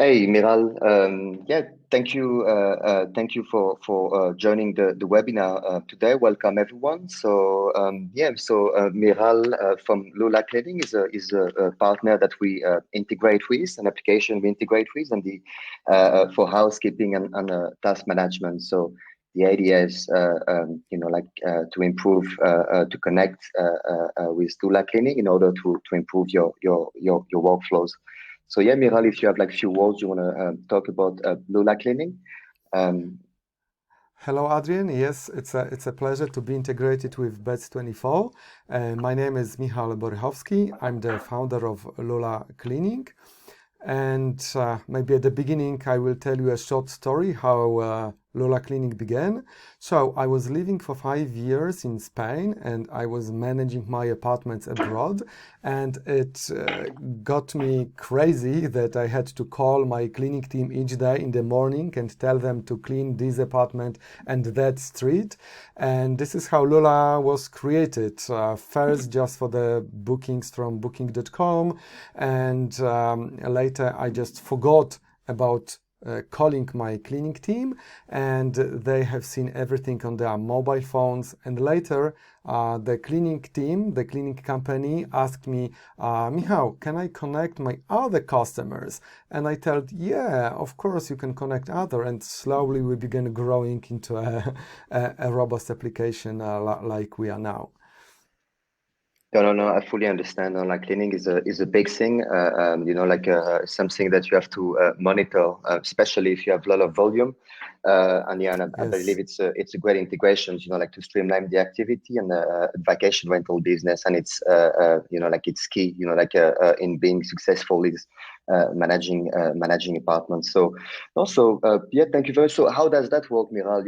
Hey, Miral. Yeah, thank you for joining the webinar today. Welcome, everyone. Miral from Lula.Cleaning is a partner that we integrate with, an application we integrate with, and the for housekeeping and task management. So the idea is, to improve, to connect with Lula.Cleaning in order to improve your workflows. So yeah, Miral, if you have like few words you want to talk about Lula.Cleaning. Um, Hello, Adrian. Yes, it's a pleasure to be integrated with Beds24. My name is Michał Borychowski. I'm the founder of Lula.Cleaning. And maybe at the beginning, I will tell you a short story how Lula.Cleaning began. So I was living for 5 years in Spain and I was managing my apartments abroad. And it got me crazy that I had to call my cleaning team each day in the morning and tell them to clean this apartment and that street. And this is how Lula was created. First, just for the bookings from booking.com, and later I just forgot about calling my cleaning team, and they have seen everything on their mobile phones. And later, the cleaning team, the cleaning company asked me, Michał, can I connect my other customers? And I told, yeah, of course you can connect other. And slowly we began growing into a robust application like we are now. no, I fully understand. Online cleaning is a big thing. Something that you have to monitor, especially if you have a lot of volume. And I believe Yes, it's a great integration. Like to streamline the activity and vacation rental business, and it's key. In being successful is managing apartments. So also, yeah, thank you very much. So how does that work, Miral?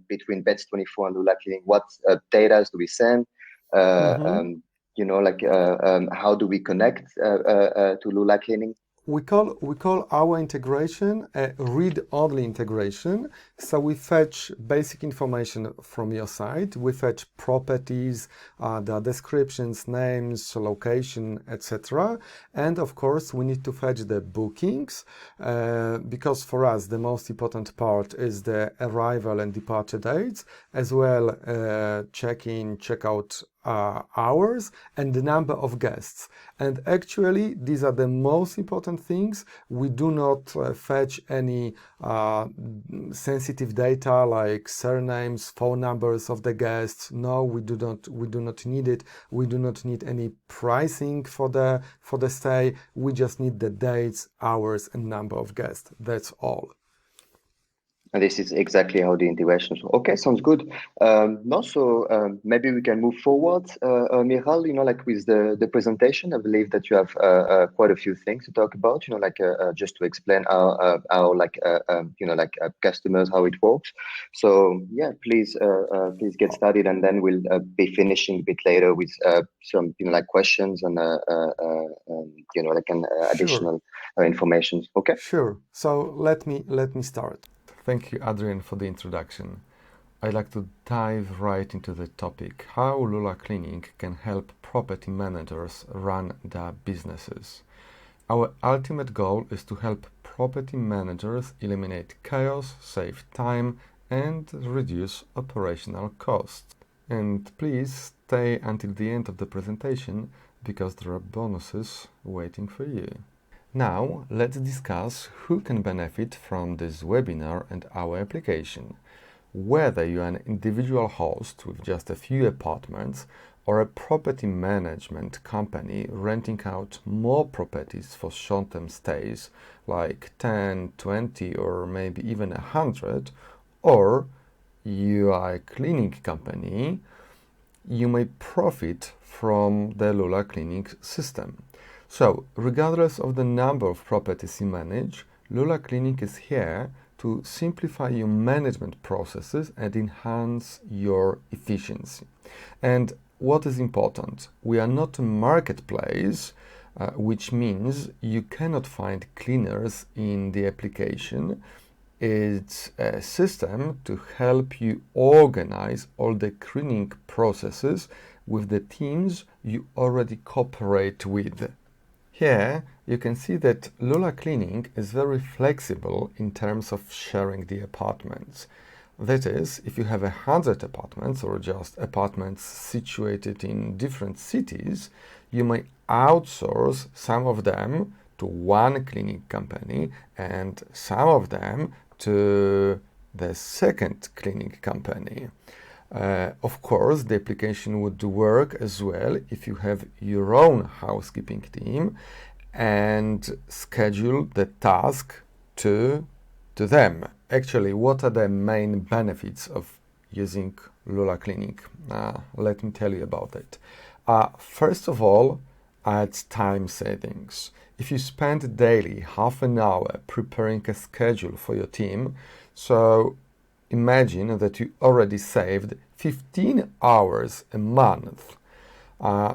Between Beds24 and Lula.Cleaning, what data do we send? Uh, mm-hmm. um, how do we connect to Lula.Cleaning? We call our integration a read-only integration. So we fetch basic information from your site. We fetch properties, the descriptions, names, location, etc. And of course, we need to fetch the bookings because for us the most important part is the arrival and departure dates, as well check-in, check-out hours, and the number of guests. And actually, these are the most important things. We do not fetch any sensitive data like surnames, phone numbers of the guests. No, we do not. We do not need it. We do not need any pricing for the stay. We just need the dates, hours, and number of guests. That's all. And this is exactly how the integration is. Okay, sounds good. Maybe we can move forward, Michal. With the presentation, I believe that you have quite a few things to talk about. Just to explain customers how it works. So yeah, please get started, and then we'll be finishing a bit later with some questions and Sure. additional information. Okay. Sure. So let me start. Thank you, Adrian, for the introduction. I'd like to dive right into the topic, how Lula.Cleaning can help property managers run their businesses. Our ultimate goal is to help property managers eliminate chaos, save time, and reduce operational costs. And please stay until the end of the presentation because there are bonuses waiting for you. Now, let's discuss who can benefit from this webinar and our application. Whether you're an individual host with just a few apartments or a property management company renting out more properties for short-term stays like 10, 20 or maybe even 100, or you are a cleaning company, you may profit from the Lula.Cleaning system. So, regardless of the number of properties you manage, Lula.Cleaning is here to simplify your management processes and enhance your efficiency. And what is important, we are not a marketplace, which means you cannot find cleaners in the application. It's a system to help you organize all the cleaning processes with the teams you already cooperate with. Here you can see that Lula.Cleaning is very flexible in terms of sharing the apartments. That is, if you have 100 apartments or just apartments situated in different cities, you may outsource some of them to one cleaning company and some of them to the second cleaning company. Of course, the application would work as well if you have your own housekeeping team and schedule the task to them. Actually, what are the main benefits of using Lula.Cleaning? Let me tell you about it. First of all, it's time savings. If you spend daily half an hour preparing a schedule for your team, so imagine that you already saved 15 hours a month.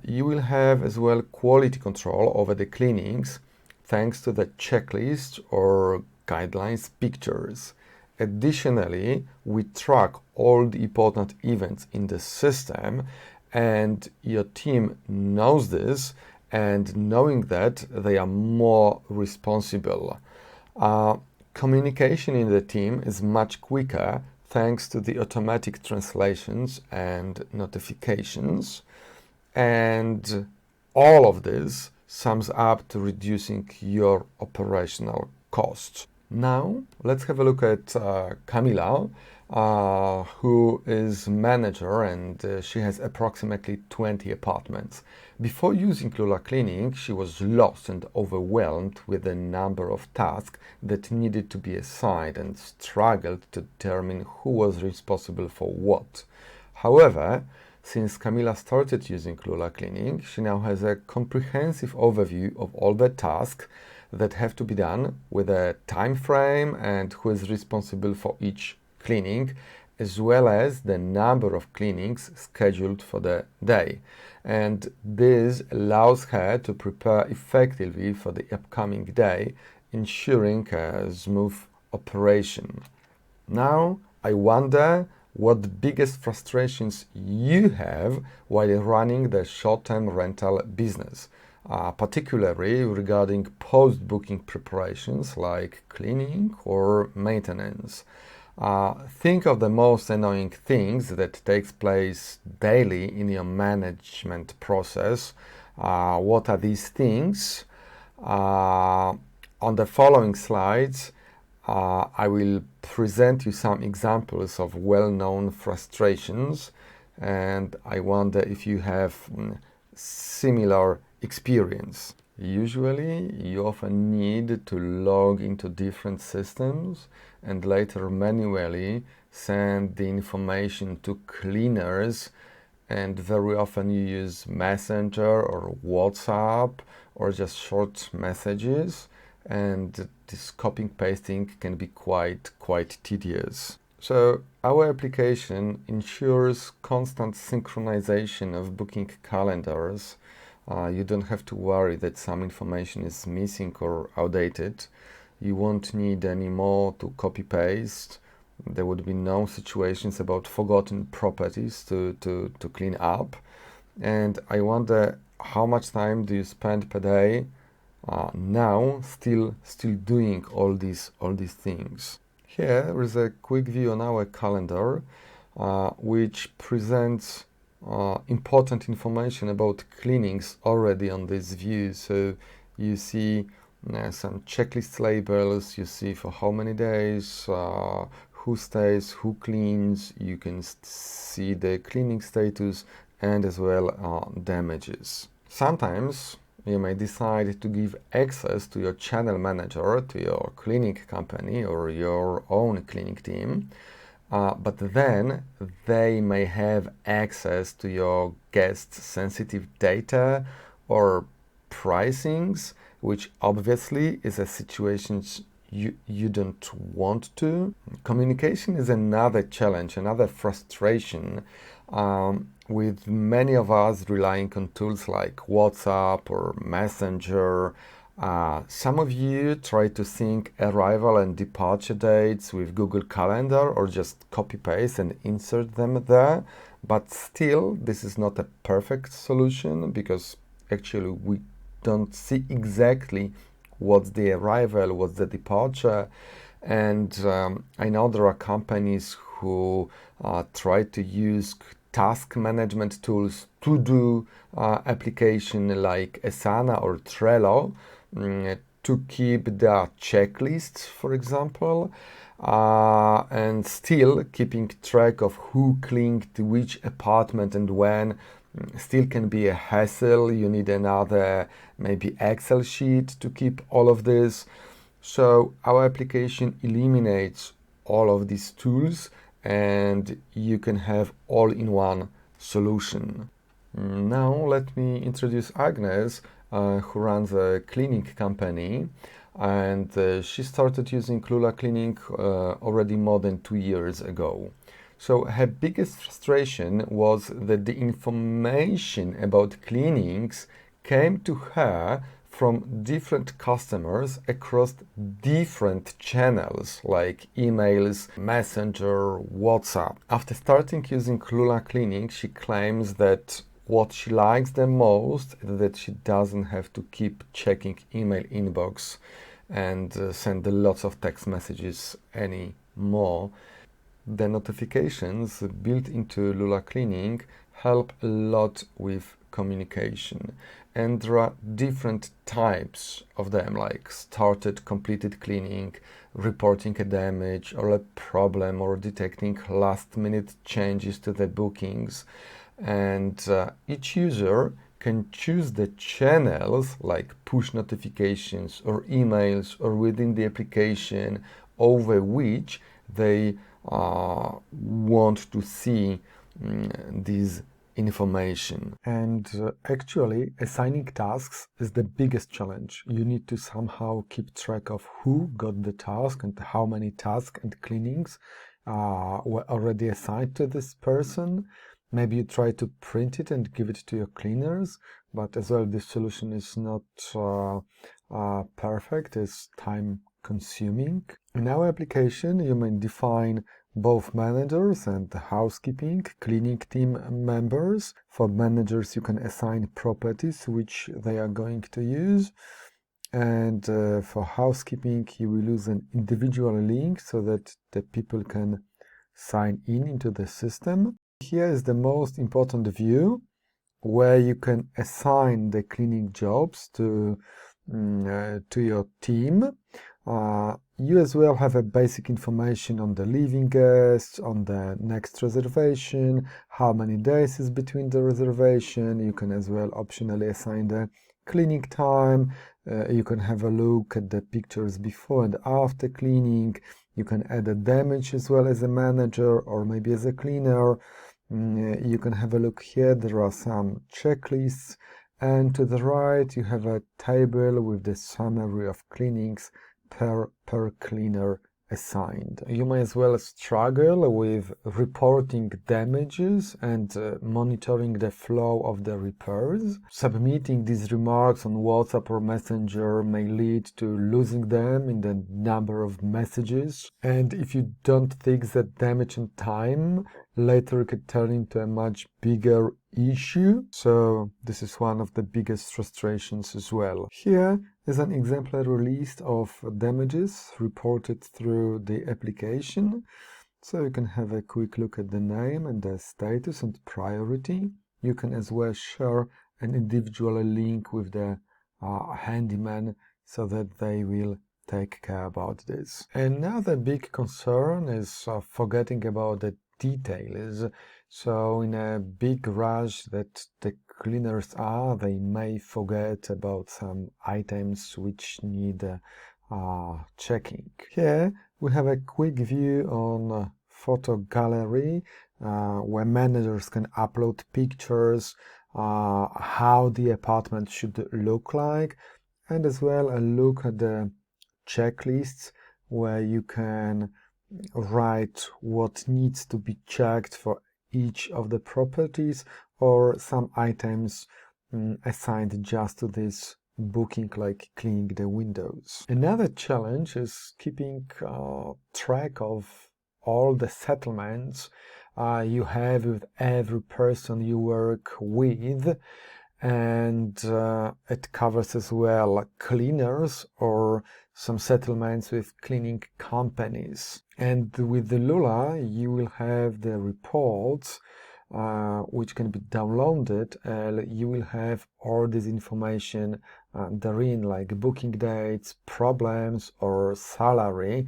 You will have as well quality control over the cleanings thanks to the checklist or guidelines pictures. Additionally, we track all the important events in the system and your team knows this, and knowing that they are more responsible. Communication in the team is much quicker thanks to the automatic translations and notifications, and all of this sums up to reducing your operational costs. Now let's have a look at Camila, who is manager, and she has approximately 20 apartments. Before using Lula.Cleaning, she was lost and overwhelmed with the number of tasks that needed to be assigned and struggled to determine who was responsible for what. However, since Camila started using Lula.Cleaning, she now has a comprehensive overview of all the tasks that have to be done with a time frame and who is responsible for each cleaning, as well as the number of cleanings scheduled for the day. And this allows her to prepare effectively for the upcoming day, ensuring a smooth operation. Now, I wonder what the biggest frustrations you have while running the short-term rental business, particularly regarding post-booking preparations like cleaning or maintenance. Think of the most annoying things that takes place daily in your management process. What are these things? On the following slides, I will present you some examples of well-known frustrations, and I wonder if you have similar experience. Usually, you often need to log into different systems and later manually send the information to cleaners, and very often you use Messenger or WhatsApp or just short messages, and this copying pasting can be quite tedious. So our application ensures constant synchronization of booking calendars. You don't have to worry that some information is missing or outdated. You won't need any more to copy paste. There would be no situations about forgotten properties to clean up. And I wonder, how much time do you spend per day now still doing all these things? Here is a quick view on our calendar, which presents important information about cleanings already on this view. So you see some checklist labels, you see for how many days, who stays, who cleans, you can see the cleaning status and as well damages. Sometimes you may decide to give access to your channel manager, to your cleaning company or your own cleaning team, but then they may have access to your guests' sensitive data or pricings, which obviously is a situation you don't want to. Communication is another challenge, another frustration, with many of us relying on tools like WhatsApp or Messenger. Some of you try to sync arrival and departure dates with Google Calendar or just copy paste and insert them there, but still this is not a perfect solution because actually we don't see exactly what's the arrival, what's the departure. And I know there are companies who try to use task management tools, to-do application like Asana or Trello, to keep their checklists, for example, and still keeping track of who cleaned which apartment and when still can be a hassle. You need another maybe Excel sheet to keep all of this. So our application eliminates all of these tools and you can have all-in-one solution. Now let me introduce Agnes, who runs a cleaning company, and she started using Lula.Cleaning already more than 2 years ago. So her biggest frustration was that the information about cleanings came to her from different customers across different channels like emails, Messenger, WhatsApp. After starting using Lula.Cleaning, she claims that what she likes the most is that she doesn't have to keep checking email inbox and send lots of text messages anymore. The notifications built into Lula.Cleaning help a lot with communication, and there are different types of them, like started, completed cleaning, reporting a damage or a problem, or detecting last minute changes to the bookings. And each user can choose the channels like push notifications or emails or within the application over which they want to see this information. And actually, assigning tasks is the biggest challenge. You need to somehow keep track of who got the task and how many tasks and cleanings were already assigned to this person. Maybe you try to print it and give it to your cleaners, but as well, this solution is not perfect, it's time consuming. In our application, you may define both managers and the housekeeping, cleaning team members. For managers, you can assign properties which they are going to use. And for housekeeping, you will use an individual link so that the people can sign in into the system. Here is the most important view where you can assign the cleaning jobs to your team. You as well have a basic information on the leaving guests, on the next reservation, how many days is between the reservation. You can as well optionally assign the cleaning time. You can have a look at the pictures before and after cleaning. You can add a damage as well as a manager or maybe as a cleaner. You can have a look here. There are some checklists, and to the right you have a table with the summary of cleanings per cleaner assigned. You may as well struggle with reporting damages and monitoring the flow of the repairs. Submitting these remarks on WhatsApp or Messenger may lead to losing them in the number of messages. And if you don't fix that damage in time, later it could turn into a much bigger issue. So this is one of the biggest frustrations as well. Here is an exemplary list of damages reported through the application. So you can have a quick look at the name and the status and priority. You can as well share an individual link with the handyman so that they will take care about this. Another big concern is forgetting about the details. So in a big rush that the cleaners are, they may forget about some items which need checking. Here we have a quick view on photo gallery where managers can upload pictures, how the apartment should look like, and as well a look at the checklists where you can write what needs to be checked for each of the properties, or some items assigned just to this booking, like cleaning the windows. Another challenge is keeping track of all the settlements you have with every person you work with, and it covers as well cleaners or some settlements with cleaning companies. And with the Lula, you will have the reports which can be downloaded, and you will have all this information therein, like booking dates, problems, or salary.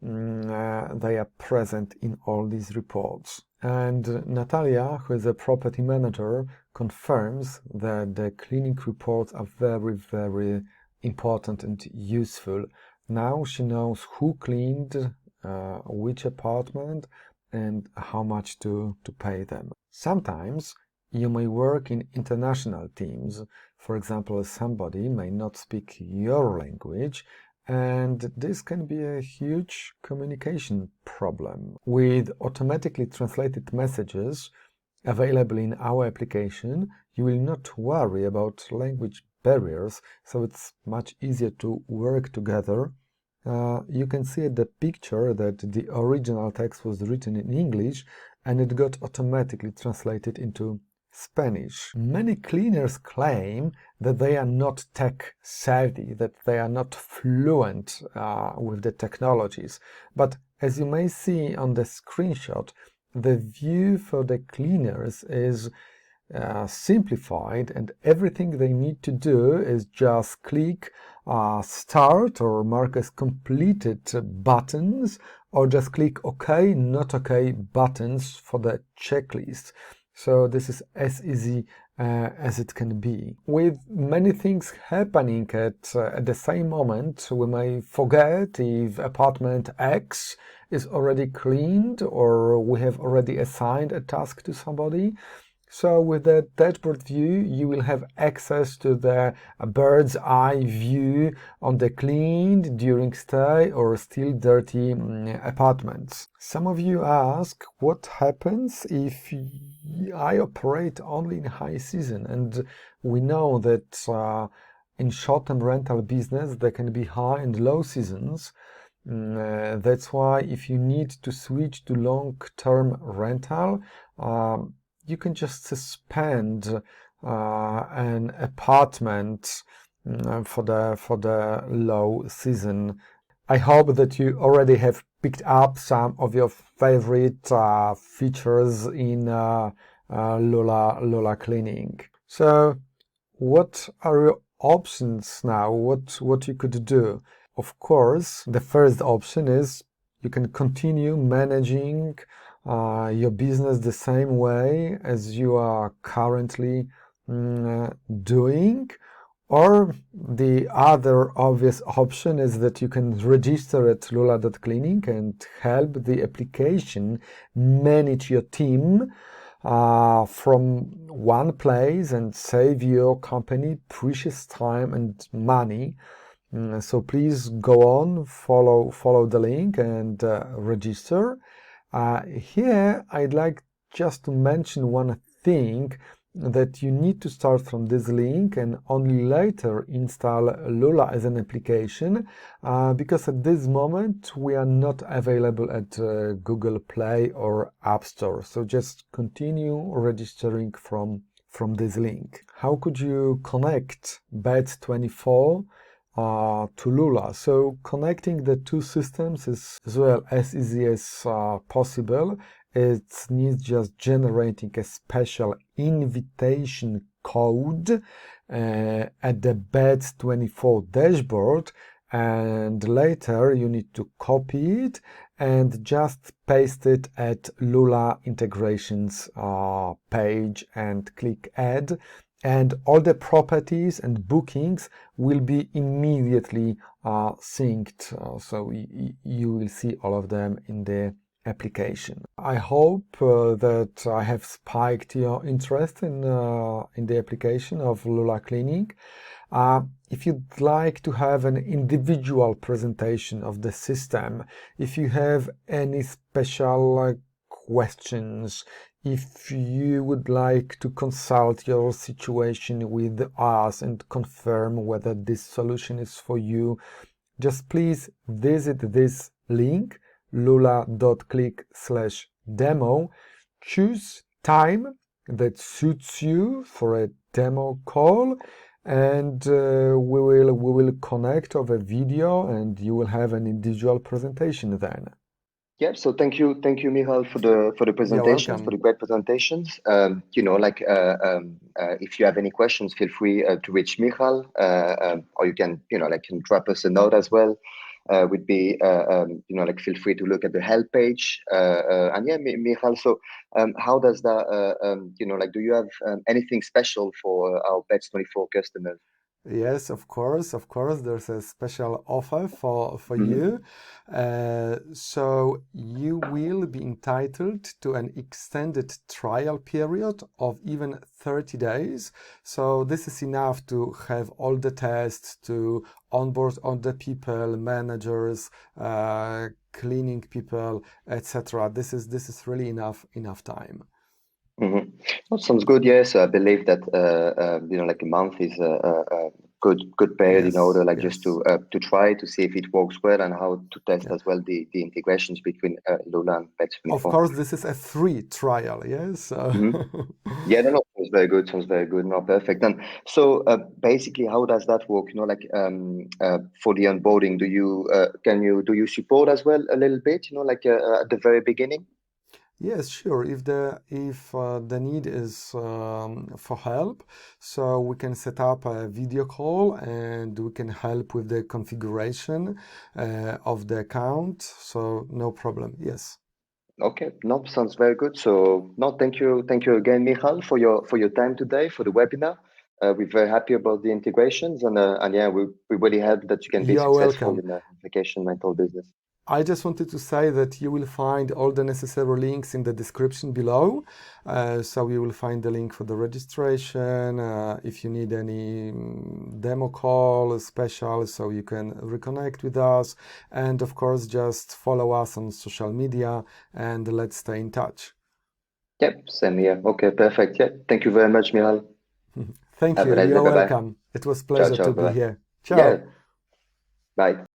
They are present in all these reports. And Natalia, who is a property manager, confirms that the cleaning reports are very, very important and useful. Now she knows who cleaned which apartment and how much to pay them. Sometimes you may work in international teams. For example, somebody may not speak your language, and this can be a huge communication problem. With automatically translated messages available in our application, you will not worry about language barriers, so it's much easier to work together. You can see at the picture that the original text was written in English and it got automatically translated into Spanish. Many cleaners claim that they are not tech savvy, that they are not fluent with the technologies. But as you may see on the screenshot, the view for the cleaners is simplified, and everything they need to do is just click start or mark as completed buttons, or just click OK, not OK buttons for the checklist. So this is as easy as it can be. With many things happening at the same moment, we may forget if apartment X is already cleaned or we have already assigned a task to somebody. So with the dashboard view, you will have access to the bird's eye view on the cleaned, during stay, or still dirty apartments. Some of you ask, what happens if I operate only in high season? And we know that in short-term rental business, there can be high and low seasons. That's why if you need to switch to long-term rental, you can just suspend an apartment for the low season. I hope that you already have picked up some of your favorite features in Lula.Cleaning. So, what are your options now? What you could do? Of course, the first option is you can continue managing your business the same way as you are currently doing. Or the other obvious option is that you can register at Lula.Cleaning and help the application manage your team from one place and save your company precious time and money. So please go on, follow the link and register. Here I'd like just to mention one thing, that you need to start from this link and only later install Lula as an application, because at this moment we are not available at Google Play or App Store. So just continue registering from this link. How could you connect Beds24 to Lula? So connecting the two systems is as well as easy as possible. It needs just generating a special invitation code at the Beds24 dashboard, and later you need to copy it and just paste it at Lula integrations page and click add, and all the properties and bookings will be immediately synced, so you will see all of them in the application. I hope that I have spiked your interest in the application of Lula.Cleaning. If you'd like to have an individual presentation of the system, if you have any special questions, if you would like to consult your situation with us and confirm whether this solution is for you, just please visit this link, lula.click/demo. Choose time that suits you for a demo call, and we will connect over video, and you will have an individual presentation then. Yeah, so thank you, Michal, for the You're presentations, for welcome. the great presentations. If you have any questions, feel free to reach Michal, or you can, can drop us a note as well. Would be, feel free to look at the help page. And yeah, Michal. So, how does that, do you have anything special for our Beds24 customers? Yes, of course, there's a special offer for Hmm. you. So you will be entitled to an extended trial period of even 30 days. So this is enough to have all the tests, to onboard all the people, managers, cleaning people, etc. This is really enough time. Mm-hmm. That sounds good. Yes, I believe that like a month is a good period in order, Yes, like just yes. to try to see if it works well and how to test Yeah. as well the integrations between Lula and Of Beds24. course, this is a free trial, yes. Mm-hmm. Yeah, no, sounds very good. Sounds very good. No, perfect. And so, basically, how does that work? For the onboarding, do you support as well a little bit? At the very beginning. Yes, sure. If the need is for help, so we can set up a video call and we can help with the configuration of the account. So no problem. Yes. Okay, no, sounds very good. So, no, thank you again, Michal, for your time today for the webinar. We're very happy about the integrations, and yeah, we really hope that you can be You are successful welcome. in the vacation rental business. I just wanted to say that you will find all the necessary links in the description below. So you will find the link for the registration. If you need any demo call special, so you can reconnect with us. And of course, just follow us on social media and let's stay in touch. Yep, same here. Okay, perfect. Yeah, thank you very much, Michal. Thank Have a you. nice day. You're Bye bye. welcome. It was Ciao, pleasure ciao. to Bye be bye. here. Yeah, Ciao. bye.